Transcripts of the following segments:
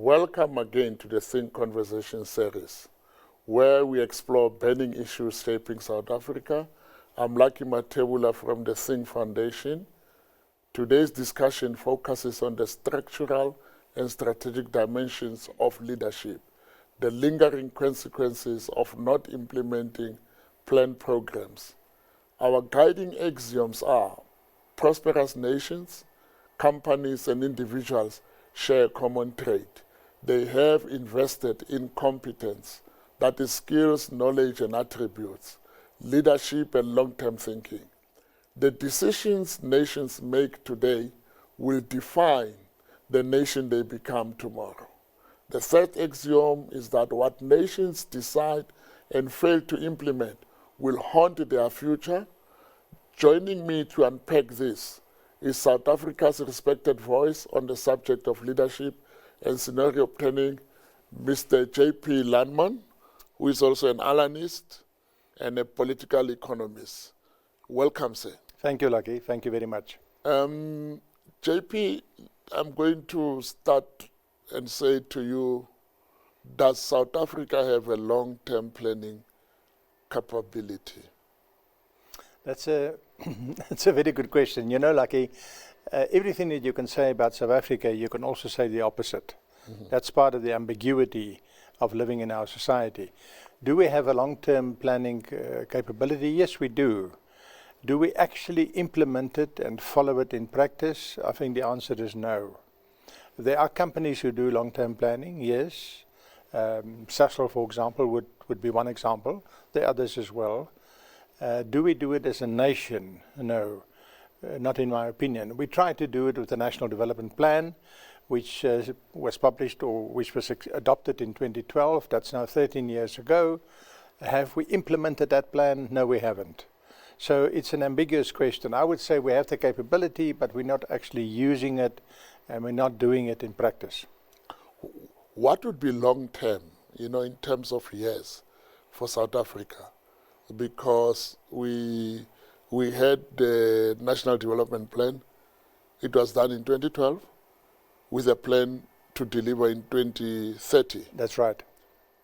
Welcome again to the Thinc Conversations series, where we explore burning issues shaping South Africa. I'm Lucky Matebula from the Thinc Foundation. Today's discussion focuses on the structural and strategic dimensions of leadership, the lingering consequences of not implementing planned programs. Our guiding axioms are: prosperous nations, companies and individuals share a common trait. They have invested in competence, that is skills, knowledge and attributes, leadership and long-term thinking. The decisions nations make today will define the nation they become tomorrow. The third axiom is that what nations decide and fail to implement will haunt their future. Joining me to unpack this is South Africa's respected voice on the subject of leadership and scenario planning, Mr. J.P. Landman, who is also an analyst and a political economist. Welcome, sir. Thank you, Lucky. Thank you very much. JP, I'm going to start and say to you, does South Africa have a long-term planning capability? That's a very good question. You know, Lucky, everything that you can say about South Africa, you can also say the opposite. Mm-hmm. That's part of the ambiguity of living in our society. Do we have a long-term planning capability? Yes, we do. Do we actually implement it and follow it in practice? I think the answer is no. There are companies who do long-term planning, yes. Sasol, for example, would be one example. There are others as well. Do we do it as a nation? No, not in my opinion. We try to do it with the National Development Plan, which was published or which was adopted in 2012. That's now 13 years ago. Have we implemented that plan? No, we haven't. So it's an ambiguous question. I would say we have the capability, but we're not actually using it and we're not doing it in practice. What would be long term, in terms of years for South Africa? Because we had the National Development Plan. It was done in 2012 with a plan to deliver in 2030. That's right.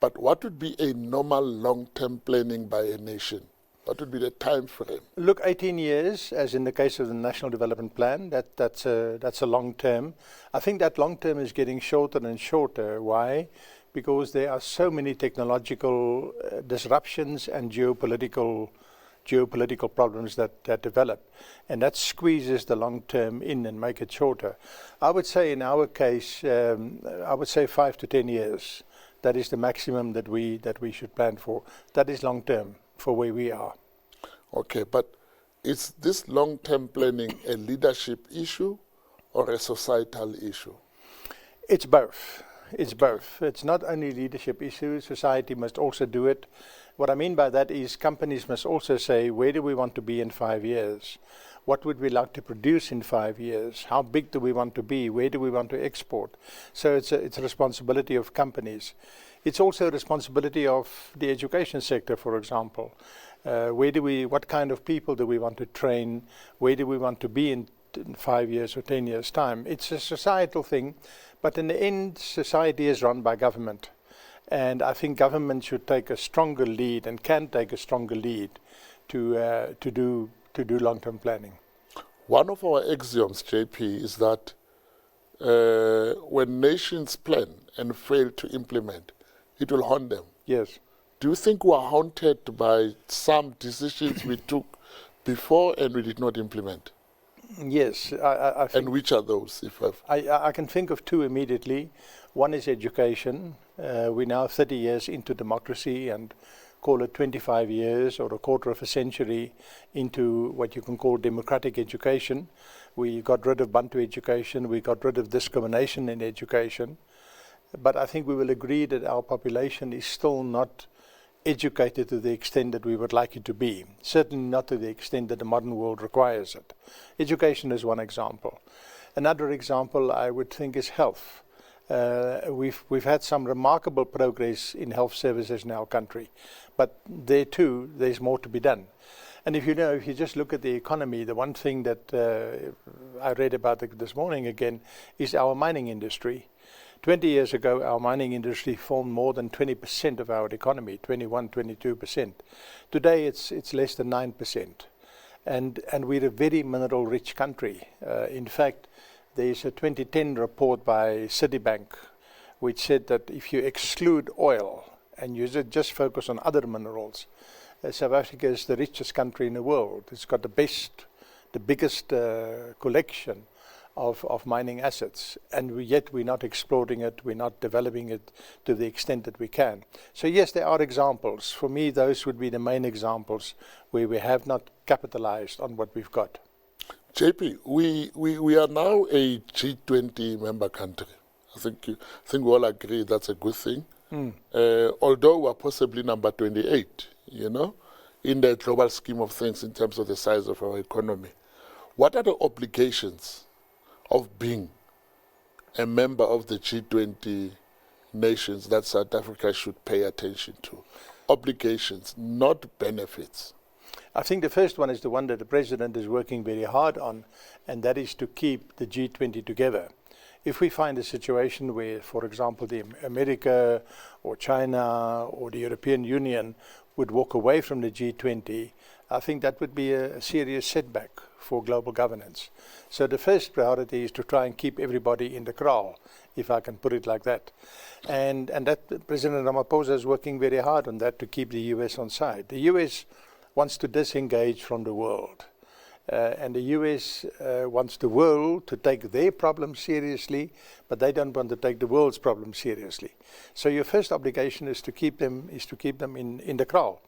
But what would be a normal long-term planning by a nation? What would be the time frame? Look, 18 years, as in the case of the National Development Plan, that's a long term. I think that long term is getting shorter and shorter. Why? Because there are so many technological disruptions and geopolitical problems that develop. And that squeezes the long term in and make it shorter. I would say in our case, 5 to 10 years. That is the maximum that we should plan for. That is long term for where we are. Okay, but is this long-term planning a leadership issue or a societal issue? It's both. It's both. It's not only leadership issue, society must also do it. What I mean by that is companies must also say, where do we want to be in 5 years? What would we like to produce in 5 years? How big do we want to be? Where do we want to export? So it's a responsibility of companies. It's also a responsibility of the education sector, for example. What kind of people do we want to train? Where do we want to be in 5 years or 10 years' time? It's a societal thing, but in the end, society is run by government. And I think government should take a stronger lead and can take a stronger lead to do long-term planning. One of our axioms, JP, is that when nations plan and fail to implement, it will haunt them. Yes. Do you think we are haunted by some decisions we took before and we did not implement? Yes. I think and which are those? I can think of two immediately. One is education. We're now 30 years into democracy and call it 25 years or a quarter of a century into what you can call democratic education. We got rid of Bantu education. We got rid of discrimination in education. But I think we will agree that our population is still not educated to the extent that we would like it to be. Certainly not to the extent that the modern world requires it. Education is one example. Another example I would think is health. We've had some remarkable progress in health services in our country, but there too, there's more to be done. And if you just look at the economy, the one thing that I read about this morning again is our mining industry. 20 years ago, our mining industry formed more than 20% of our economy, 21, 22%. Today, it's less than 9%. And we're a very mineral-rich country. In fact, there's a 2010 report by Citibank which said that if you exclude oil and you just focus on other minerals, South Africa is the richest country in the world. It's got the biggest collection of mining assets, and yet we're not exploring it, we're not developing it to the extent that we can. So yes, there are examples. For me, those would be the main examples where we have not capitalized on what we've got. JP, we are now a G20 member country. I think we all agree that's a good thing. Although we're possibly number 28, in the global scheme of things in terms of the size of our economy. What are the obligations of being a member of the G20 nations that South Africa should pay attention to? Obligations, not benefits. I think the first one is the one that the President is working very hard on, and that is to keep the G20 together. If we find a situation where, for example, America or China or the European Union would walk away from the G20, I think that would be a serious setback for global governance. So the first priority is to try and keep everybody in the kraal, if I can put it like that. And that President Ramaphosa is working very hard on that to keep the US on side. The US wants to disengage from the world. And the US wants the world to take their problems seriously, but they don't want to take the world's problems seriously. So your first obligation is to keep them in the kraal.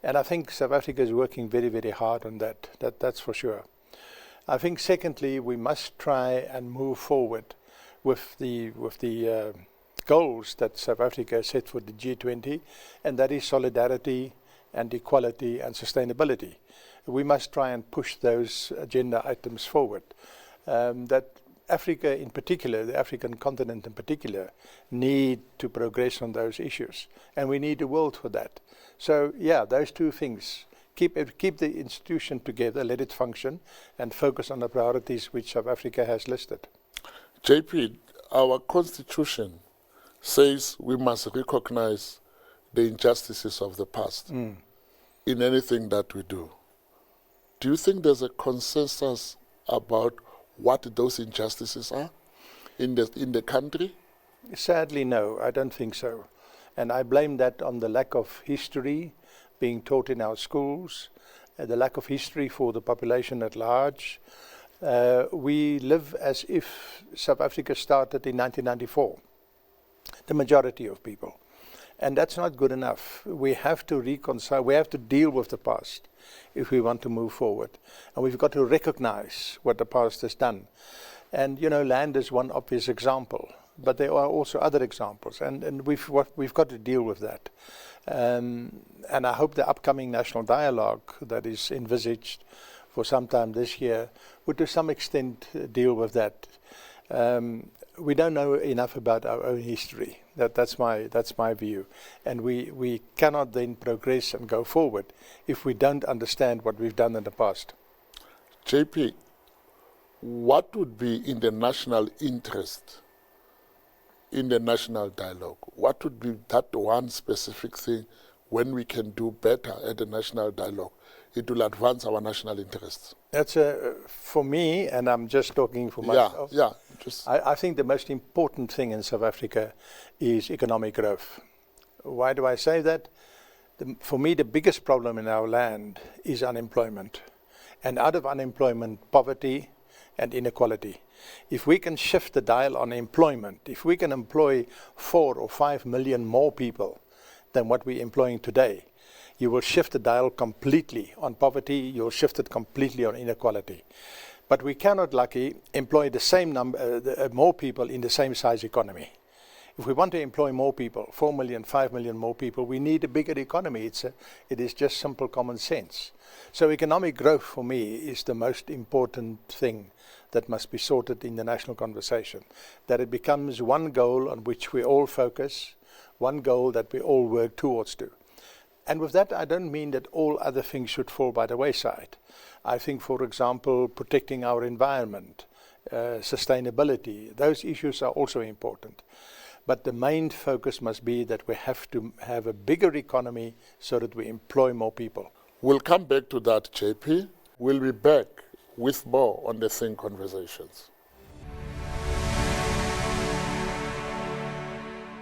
And I think South Africa is working very, very hard on that. That's for sure. I think secondly, we must try and move forward with the goals that South Africa set for the G20, and that is solidarity and equality and sustainability. We must try and push those agenda items forward. That Africa in particular, the African continent in particular, need to progress on those issues. And we need the world for that. So yeah, those two things. Keep the institution together, let it function, and focus on the priorities which South Africa has listed. JP, our constitution says we must recognize the injustices of the past in anything that we do. Do you think there's a consensus about what those injustices are in the country? Sadly, no, I don't think so. And I blame that on the lack of history being taught in our schools, the lack of history for the population at large. We live as if South Africa started in 1994, the majority of people. And that's not good enough. We have to reconcile, we have to deal with the past if we want to move forward. And we've got to recognize what the past has done. And, land is one obvious example, but there are also other examples, and we've got to deal with that. And I hope the upcoming national dialogue that is envisaged for some time this year would to some extent deal with that. We don't know enough about our own history. That's my view. And we cannot then progress and go forward if we don't understand what we've done in the past. JP, what would be in the national interest in the national dialogue? What would be that one specific thing when we can do better at the national dialogue? It will advance our national interests. That's for me, and I'm just talking for myself. Yeah. I think the most important thing in South Africa is economic growth. Why do I say that? For me, the biggest problem in our land is unemployment. And out of unemployment, poverty and inequality. If we can shift the dial on employment, if we can employ 4 or 5 million more people than what we're employing today, you will shift the dial completely on poverty, you'll shift it completely on inequality. But we cannot, employ the same number, more people in the same size economy. If we want to employ more people, 4 million, 5 million more people, we need a bigger economy. It is just simple common sense. So economic growth for me is the most important thing that must be sorted in the national conversation. That it becomes one goal on which we all focus, one goal that we all work towards to. And with that, I don't mean that all other things should fall by the wayside. I think, for example, protecting our environment sustainability. Those issues are also important. But the main focus must be that we have to have a bigger economy so that we employ more people. We'll come back to that, JP. We'll be back with more on the Thinc Conversations.